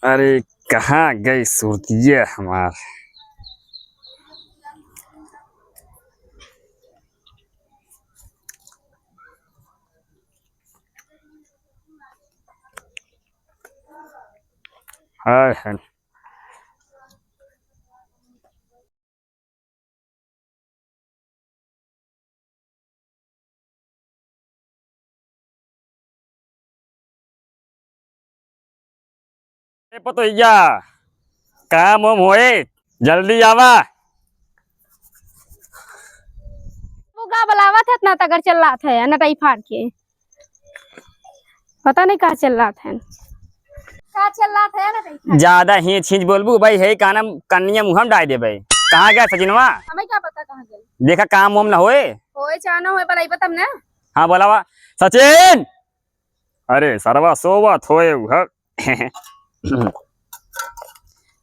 अरे कहाँ गई सूरतिया हमार। हाय हाय। पतोहिया काम वाम होए जल्दी आवा। वो गा बुलावा था इतना तगर चल रहा था नटाई फाड़ के। पता नहीं कहाँ चल रहा था, कहाँ चल रहा था नटाई फाड़। ज्यादा ही छींच बोलबू भाई है काना कन्या मुहम डाल दे भाई। कहाँ गया सचिनवा? हमें क्या पता कहाँ गए। देखा काम वाम ना होए चाहना होए बलाई पता ना। हाँ बोलावा सचिन। अरे सरवा सोवा थोए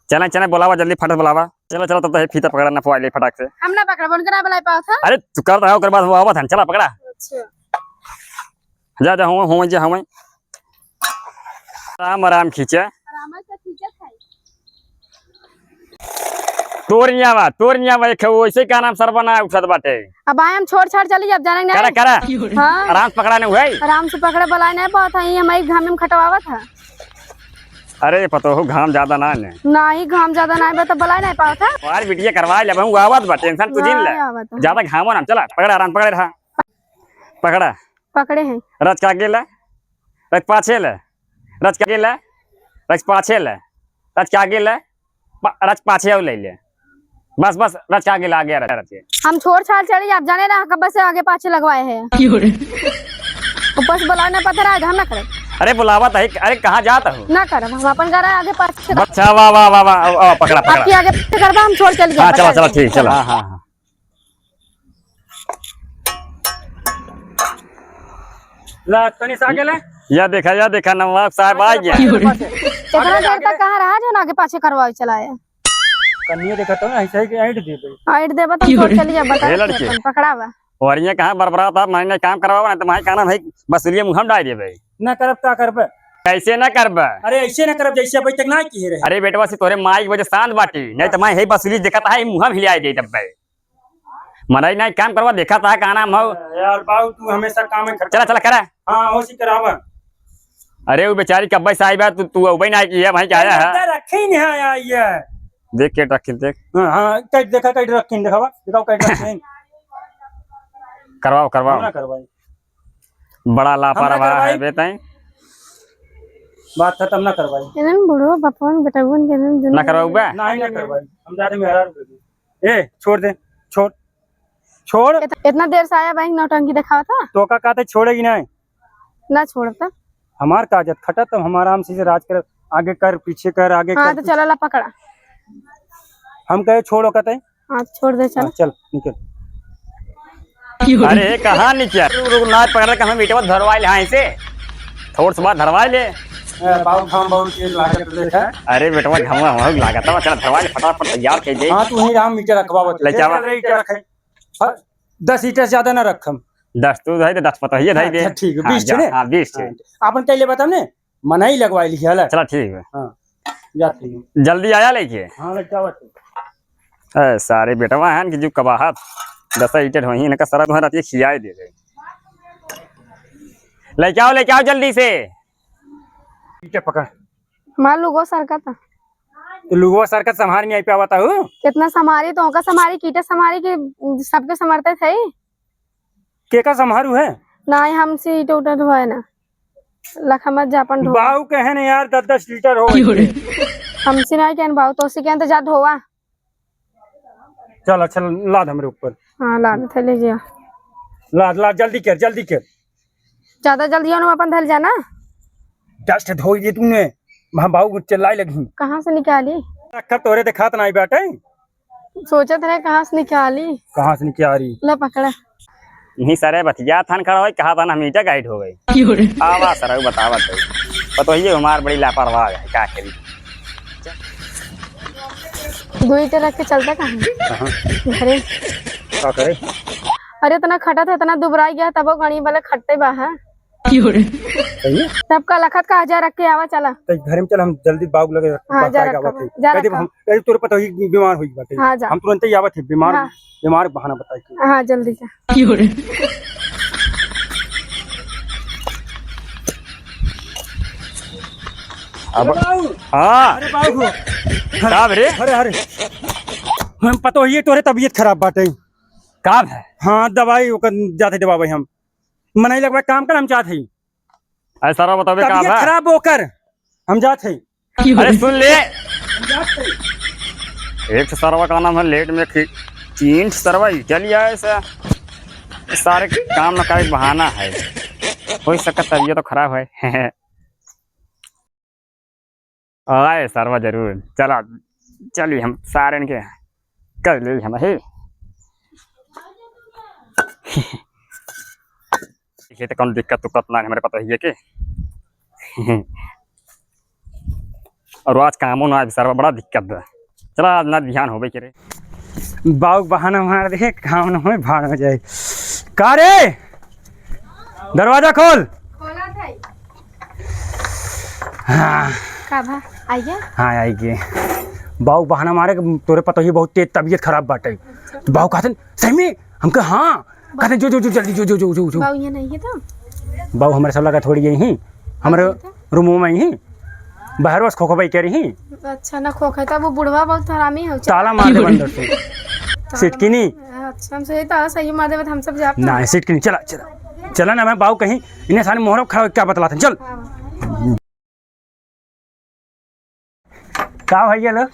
चला चला बोलावा जल्दी फटक बोलावा। चलो चलो तब तो फीता पकड़ा ना फोड़ ले फटाक से। हम ना पकड़ा बन करा बलाई पाओ था। अरे तू कर रहा हो कर बाद वो आवा था चला पकड़ा। अच्छा जा जा हो जा हम आराम आराम खींचे। आराम से खींचे था। तोरनिया वैसे का नाम सरबना उठत बाटे। अब आए हम छोड़ छाड़ चली अब जाने करा करा हाँ आराम से पकड़ा नहीं हुआ। आराम से पकड़े बलाई नहीं पाओ था, ये हमारी घाम में खटवावा था। अरे पतो हो घाम ज्यादा ना ने ना ही घाम ज्यादा ना तो बलाई नहीं पाओ था। और बिटिया करवा ले बहु आवत बा टेंशन तू जिन ले ज्यादा घामो ना। चला पकड़ा आराम पकड़े रहा पकड़ा पकड़े हैं। रच का गेला रच पाछे ले रच का गेला रच पाछे ले रच का गेला रच पाछे और ले ले बस बस रच का गेला आगे रच। हम छोड़ छाड़ चली आप जाने ना कब से आगे पाछे लगवाए हैं। ऊपर से बुलाओ ना पत्थर आए हम ना करे। अरे बुलावा था अरे कहाँ जाता हूँ ना कर हम अपन घर आगे पाछे। अच्छा वाह वाह वाह वाह पकड़ा पकड़ा आपकी आगे पीछे करवा हम छोड़ चल गए। हाँ चला चला ठीक चला। हाँ हाँ ला तनी सा आगे ले या देखा नवाब साहब आ गया। इतना देर तक कहाँ रहा जो ना आगे पाछे करवाओ चलाए। कन्या देखा तो ऐसे ही ऐड दे दे हाइट देबा तो छोड़ चलिए बता लड़के। पकड़ावा और ये कहाँ बरबरा था मैंने काम करवा ना तुम्हारे कहना भाई बसुलिया मुहम डाल दे भाई। ना करब का करब। कैसे ना करब। अरे ऐसे ना करब जैसे अभी तक ना की रहे। अरे बेटवा से तोरे माई की वजह शांत बाटी नहीं तो मैं हे बसुली देखा था मुहम हिलाए दे तब भाई मनाई नहीं काम करवा देखा था का नाम हो यार बाबू तू हमेशा काम में चला चला करा। हां होशी करावा। अरे वो बेचारी कब्बे साहिब है तू उबई ना की है भाई क्या है रखे नहीं आया ये देख के रख देख। हां कट देखा कट रखिन दिखावा दिखाओ कट रखिन करवाओ करवाओ ना करवाई बड़ा लापरवाह है बेटा। बात खत्म ना करवाई इनन बुढ़ो बपन बेटबन के ना करवाओ बे नहीं ना करवाई हम ज्यादा मेहरा ए छोड़ दे छोड़ छोड़। इतना देर से आया बैंक नौटंकी दिखावा था तो का कहते छोड़ेगी नहीं ना छोड़ता हमार काजत खटा तो हम आराम से राज कर आगे कर पीछे कर आगे हाँ कर तो चलो ला पकड़ा। हम कहे छोड़ो कहते हाँ छोड़ दे चल चल निकल। अरे कहाँ नीचे ना पकड़ के हमें बेटवा धरवाई ले हाँ से थोड़ा सा बाद धरवाई ले। अरे बेटवा घामा हम लागत है चल धरवाई ले फटाफट तैयार कर दे। हाँ तू ही राम मीटर रखवा ले जावा 10 ईटा से ज्यादा ना रखम 10 तू धई दे 10 पता ही धई दे। ठीक है 20 छे हां 20 छे अपन कइले बता ने मनाई लगवाई ली हला। चला ठीक है हां जा ठीक जल्दी आया लेके। हां लग जावा ए सारे बेटवा हन कि जो कबाहत 10 ईटे होई इनका सारा तुम्हारा रात खियाए दे दे। लेके आओ जल्दी से ईटे पकड़। मान लो गो सरका था तो लोगो सरकत संभार नहीं आई पे आवता हो कितना समारी तो का समारी कीटे समारी के सबके समर्थे थे के का संभारू है ना ही हमसे ईटे उटे धोए ना लखमत जापन धो बाऊ कहे ने यार 10 लीटर हो हमसे नहीं कहन बाऊ तो उसी कहन तो जा धोवा। चल चल लाद हमरे ऊपर। हाँ लाद थे लीजिए लाद लाद जल्दी कर ज्यादा जल्दी हो अपन धल जाना। डस्ट धोई दे तूने वहां बाऊ चिल्लाई लगी कहाँ से निकाली रखा तोरे दिखात नहीं बेटे सोचत रहे कहाँ से निकाली कहां से निकल आ रही ला पकड़ा। नहीं सरे बतिया थान खड़ा होई कहा था ना हम ईटा गाइड हो गई आवा सर बतावा तो ये हमार बड़ी लापरवाह है का करी 2 ईटे रख के चलता कहाँ घरे का करे। अरे इतना खटा था इतना दुबराई गया तब गाड़ी वाले खट्टे बाहर सही है। तब का लखत का 1000 रख के आवा चला। तो घर में चल हम जल्दी बाग लगे हाँ, जा रखा बा, जा कहते रखा। हम कहते तोरे पता ही बीमार हुई बाटे। हाँ, जा। हम तुरंत ही आवत थे बीमार हाँ। बीमार बहाना बताई कि हाँ जल्दी जा। अब हाँ अरे बाबू काब रे अरे अरे हम पता ही तोरे तबीयत खराब बाटे। काब है हाँ दवाई ओकर जाते दबाई हम मनाई लगवा काम कर हम चाहते ही अरे सारा बताबे काब तबीयत है खराब होकर हम जाते ही अरे सुन ले एक सरवा का नाम है लेट में 3 सरवा चल लिया ऐसा सारे काम न का एक बहाना है हो सकता तबीयत तो खराब है आए सरवा जरूर चला चलिए हम सारे इनके कर ले हम है ये तो कौन दिक्कत तो ना हमारे पता ही है कि और आज कामों ना सरवा बड़ा दिक्कत है चला आज ना ध्यान हो रे बाग बहाना मार दे काम न हो भाड़ में जाए का रे दरवाजा खोल। खोला था हाँ का भा आइए। हाँ आइए बाऊ बहाना मारे तोरे पता ही बहुत तेज तबीयत खराब बाटे। बाऊ कहते सही में हमके हाँ कहते जो जो जो जल्दी जो जो जो जो जो बाऊ ये नहीं है तो बाऊ हमारे सब लगा थोड़ी यही हमारे रूमों में ही बाहर बस खोखो भाई कह रही अच्छा ना खोखा था वो बुढ़वा बहुत हरामी हो ताला मार दे अंदर से सिटकी नहीं अच्छा हम सही था सही मार दे हम सब जा ना सिटकी नहीं चला चला चला ना मैं बाऊ कहीं इन्हें सारे मोहर खड़ा क्या बतलाते चल का भैया लो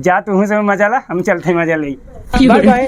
जा तू से मजा ला हम चलते मजा ले बाय बाय।